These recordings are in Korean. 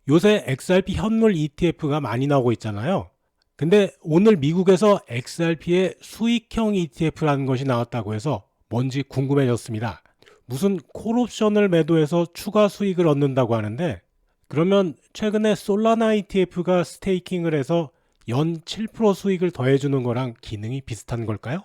요새 XRP 현물 ETF가 많이 나오고 있잖아요. 근데 오늘 미국에서 XRP의 수익형 ETF라는 것이 나왔다고 해서 뭔지 궁금해졌습니다. 무슨 콜옵션을 매도해서 추가 수익을 얻는다고 하는데, 그러면 최근에 솔라나 ETF가 스테이킹을 해서 연 7% 수익을 더해주는 거랑 기능이 비슷한 걸까요?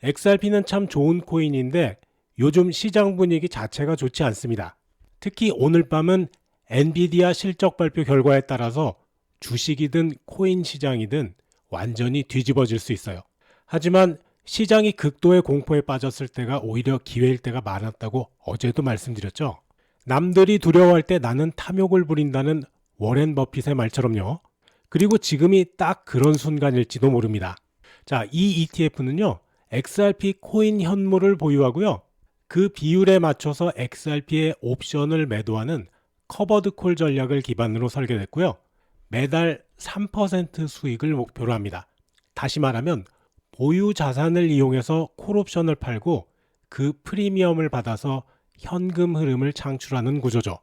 XRP는 참 좋은 코인인데 요즘 시장 분위기 자체가 좋지 않습니다. 특히 오늘 밤은 엔비디아 실적 발표 결과에 따라서 주식이든 코인 시장이든 완전히 뒤집어질 수 있어요. 하지만 시장이 극도의 공포에 빠졌을 때가 오히려 기회일 때가 많았다고 어제도 말씀드렸죠. 남들이 두려워할 때 나는 탐욕을 부린다는 워렌 버핏의 말처럼요. 그리고 지금이 딱 그런 순간일지도 모릅니다. 자, 이 ETF는요, XRP 코인 현물을 보유하고요. 그 비율에 맞춰서 XRP의 옵션을 매도하는 커버드 콜 전략을 기반으로 설계됐고요. 매달 3% 수익을 목표로 합니다. 다시 말하면 보유 자산을 이용해서 콜옵션을 팔고 그 프리미엄을 받아서 현금 흐름을 창출하는 구조죠.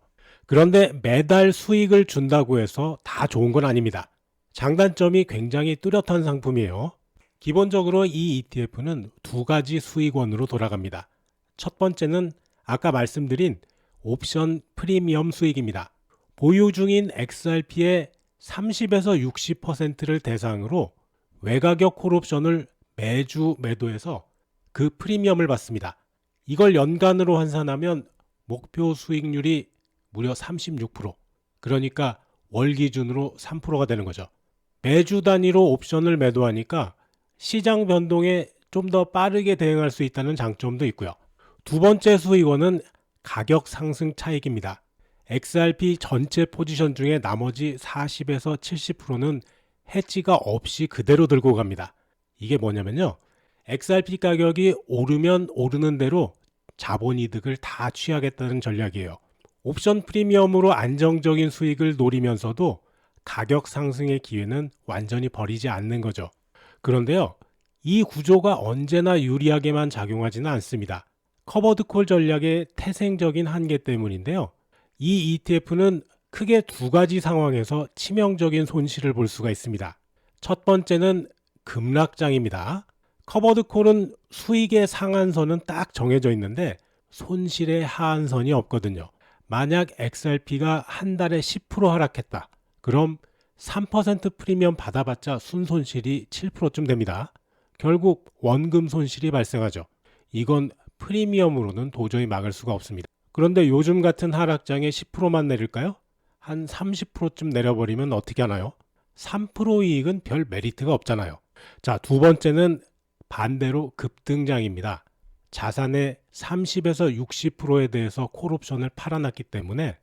그런데 매달 수익을 준다고 해서 다 좋은 건 아닙니다. 장단점이 굉장히 뚜렷한 상품이에요. 기본적으로 이 ETF는 두 가지 수익원으로 돌아갑니다. 첫 번째는 아까 말씀드린 옵션 프리미엄 수익입니다. 보유 중인 XRP의 30에서 60%를 대상으로 외가격 콜옵션을 매주 매도해서 그 프리미엄을 받습니다. 이걸 연간으로 환산하면 목표 수익률이 무려 36%, 그러니까 월 기준으로 3%가 되는 거죠. 매주 단위로 옵션을 매도하니까 시장 변동에 좀 더 빠르게 대응할 수 있다는 장점도 있고요. 두 번째 수익원은 가격 상승 차익입니다. XRP 전체 포지션 중에 나머지 40에서 70%는 해지가 없이 그대로 들고 갑니다. 이게 뭐냐면요, XRP 가격이 오르면 오르는 대로 자본이득을 다 취하겠다는 전략이에요. 옵션 프리미엄으로 안정적인 수익을 노리면서도 가격 상승의 기회는 완전히 버리지 않는 거죠. 그런데요, 이 구조가 언제나 유리하게만 작용하지는 않습니다. 커버드 콜 전략의 태생적인 한계 때문인데요. 이 ETF는 크게 두 가지 상황에서 치명적인 손실을 볼 수가 있습니다. 첫 번째는 급락장입니다. 커버드 콜은 수익의 상한선은 딱 정해져 있는데 손실의 하한선이 없거든요. 만약 XRP가 한 달에 10% 하락했다. 그럼 3% 프리미엄 받아봤자 순손실이 7%쯤 됩니다. 결국 원금 손실이 발생하죠. 이건 프리미엄으로는 도저히 막을 수가 없습니다. 그런데 요즘 같은 하락장에 10%만 내릴까요? 한 30%쯤 내려버리면 어떻게 하나요? 3% 이익은 별 메리트가 없잖아요. 자, 두 번째는 반대로 급등장입니다. 자산의 30에서 60%에 대해서 콜옵션을 팔아놨기 때문에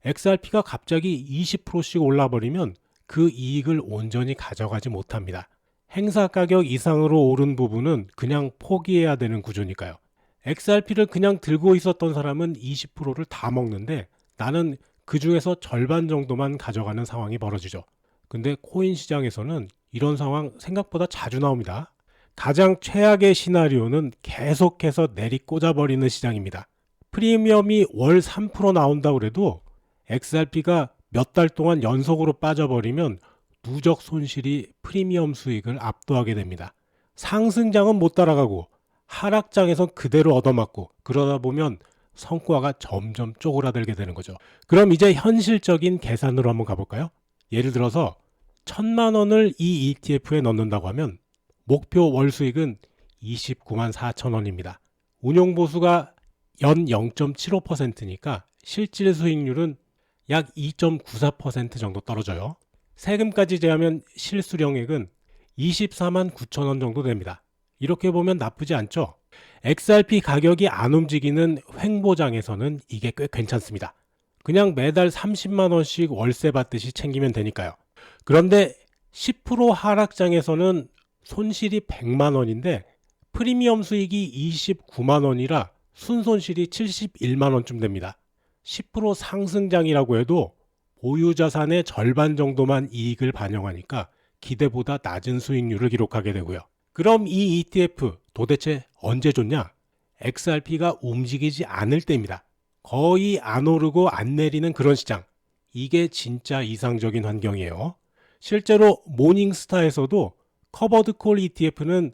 XRP가 갑자기 20%씩 올라버리면 그 이익을 온전히 가져가지 못합니다. 행사 가격 이상으로 오른 부분은 그냥 포기해야 되는 구조니까요. XRP를 그냥 들고 있었던 사람은 20%를 다 먹는데 나는 그 중에서 절반 정도만 가져가는 상황이 벌어지죠. 근데 코인 시장에서는 이런 상황 생각보다 자주 나옵니다. 가장 최악의 시나리오는 계속해서 내리꽂아버리는 시장입니다. 프리미엄이 월 3% 나온다고 해도 XRP가 몇 달 동안 연속으로 빠져버리면 누적 손실이 프리미엄 수익을 압도하게 됩니다. 상승장은 못 따라가고 하락장에선 그대로 얻어맞고 그러다 보면 성과가 점점 쪼그라들게 되는 거죠. 그럼 이제 현실적인 계산으로 한번 가볼까요? 예를 들어서 1,000만 원을 이 ETF에 넣는다고 하면 목표 월 수익은 29만 4천 원입니다. 운용 보수가 연 0.75%니까 실질 수익률은 약 2.94% 정도 떨어져요. 세금까지 제하면 실수령액은 24만 9천 원 정도 됩니다. 이렇게 보면 나쁘지 않죠? XRP 가격이 안 움직이는 횡보장에서는 이게 꽤 괜찮습니다. 그냥 매달 30만 원씩 월세 받듯이 챙기면 되니까요. 그런데 10% 하락장에서는 손실이 100만 원인데 프리미엄 수익이 29만 원이라 순손실이 71만 원쯤 됩니다. 10% 상승장이라고 해도 보유 자산의 절반 정도만 이익을 반영하니까 기대보다 낮은 수익률을 기록하게 되고요. 그럼 이 ETF 도대체 언제 좋냐? XRP가 움직이지 않을 때입니다. 거의 안 오르고 안 내리는 그런 시장. 이게 진짜 이상적인 환경이에요. 실제로 모닝스타에서도 커버드 콜 ETF는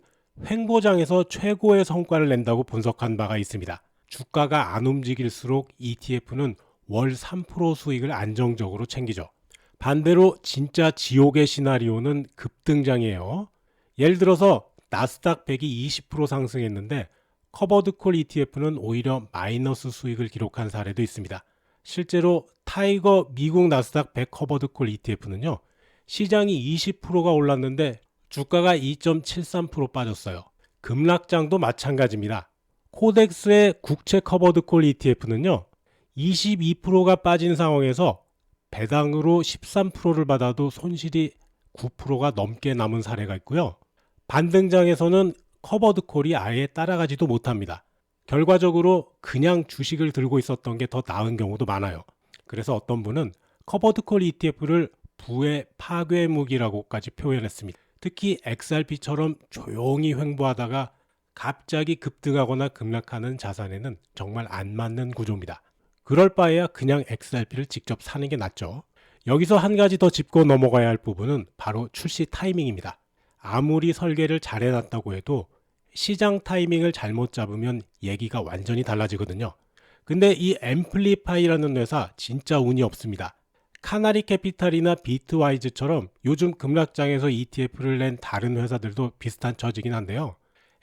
횡보장에서 최고의 성과를 낸다고 분석한 바가 있습니다. 주가가 안 움직일수록 ETF는 월 3% 수익을 안정적으로 챙기죠. 반대로 진짜 지옥의 시나리오는 급등장이에요. 예를 들어서 나스닥 100이 20% 상승했는데 커버드 콜 ETF는 오히려 마이너스 수익을 기록한 사례도 있습니다. 실제로 타이거 미국 나스닥 100 커버드 콜 ETF는요. 시장이 20%가 올랐는데 주가가 2.73% 빠졌어요. 급락장도 마찬가지입니다. 코덱스의 국채 커버드 콜 ETF는요. 22%가 빠진 상황에서 배당으로 13%를 받아도 손실이 9%가 넘게 남은 사례가 있고요. 반등장에서는 커버드 콜이 아예 따라가지도 못합니다. 결과적으로 그냥 주식을 들고 있었던 게 더 나은 경우도 많아요. 그래서 어떤 분은 커버드 콜 ETF를 부의 파괴 무기라고까지 표현했습니다. 특히 XRP처럼 조용히 횡보하다가 갑자기 급등하거나 급락하는 자산에는 정말 안 맞는 구조입니다. 그럴 바에야 그냥 XRP를 직접 사는 게 낫죠. 여기서 한 가지 더 짚고 넘어가야 할 부분은 바로 출시 타이밍입니다. 아무리 설계를 잘 해놨다고 해도 시장 타이밍을 잘못 잡으면 얘기가 완전히 달라지거든요. 근데 이 앰플리파이라는 회사 진짜 운이 없습니다. 카나리 캐피탈이나 비트와이즈처럼 요즘 급락장에서 ETF를 낸 다른 회사들도 비슷한 처지긴 한데요.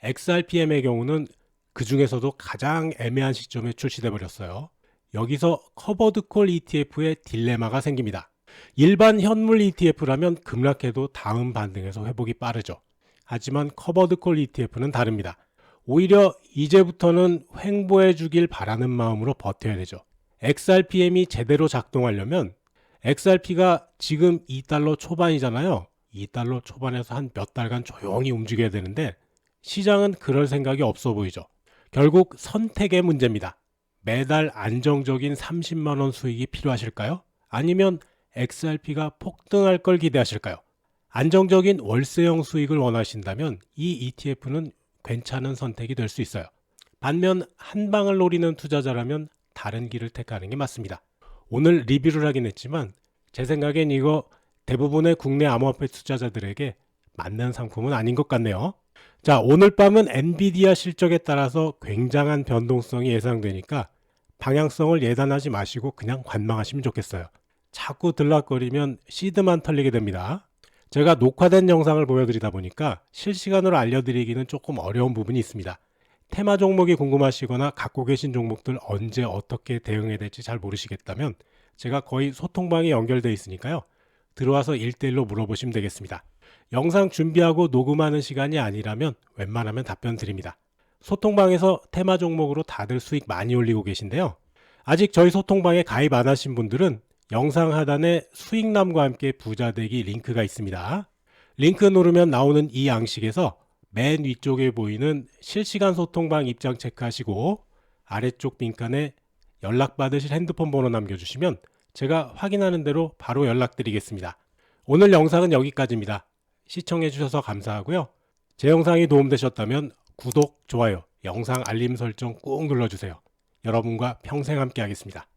XRPM의 경우는 그 중에서도 가장 애매한 시점에 출시돼 버렸어요. 여기서 커버드 콜 ETF의 딜레마가 생깁니다. 일반 현물 ETF라면 급락해도 다음 반등에서 회복이 빠르죠. 하지만 커버드 콜 ETF는 다릅니다. 오히려 이제부터는 횡보해 주길 바라는 마음으로 버텨야 되죠. XRPM이 제대로 작동하려면 XRP가 지금 2달러 초반이잖아요. 2달러 초반에서 한 몇 달간 조용히 움직여야 되는데 시장은 그럴 생각이 없어 보이죠. 결국 선택의 문제입니다. 매달 안정적인 30만 원 수익이 필요하실까요? 아니면 XRP가 폭등할 걸 기대하실까요? 안정적인 월세형 수익을 원하신다면 이 ETF는 괜찮은 선택이 될 수 있어요. 반면 한 방을 노리는 투자자라면 다른 길을 택하는 게 맞습니다. 오늘 리뷰를 하긴 했지만 제 생각엔 이거 대부분의 국내 암호화폐 투자자들에게 맞는 상품은 아닌 것 같네요. 자, 오늘 밤은 엔비디아 실적에 따라서 굉장한 변동성이 예상되니까 방향성을 예단하지 마시고 그냥 관망하시면 좋겠어요. 자꾸 들락거리면 시드만 털리게 됩니다. 제가 녹화된 영상을 보여드리다 보니까 실시간으로 알려드리기는 조금 어려운 부분이 있습니다. 테마 종목이 궁금하시거나 갖고 계신 종목들 언제 어떻게 대응해야 될지 잘 모르시겠다면 제가 거의 소통방에 연결되어 있으니까요. 들어와서 1대1로 물어보시면 되겠습니다. 영상 준비하고 녹음하는 시간이 아니라면 웬만하면 답변 드립니다. 소통방에서 테마 종목으로 다들 수익 많이 올리고 계신데요. 아직 저희 소통방에 가입 안 하신 분들은 영상 하단에 수익남과 함께 부자되기 링크가 있습니다. 링크 누르면 나오는 이 양식에서 맨 위쪽에 보이는 실시간 소통방 입장 체크하시고 아래쪽 빈칸에 연락받으실 핸드폰 번호 남겨주시면 제가 확인하는 대로 바로 연락드리겠습니다. 오늘 영상은 여기까지입니다. 시청해주셔서 감사하고요. 제 영상이 도움되셨다면 구독, 좋아요, 영상 알림 설정 꾹 눌러주세요. 여러분과 평생 함께 하겠습니다.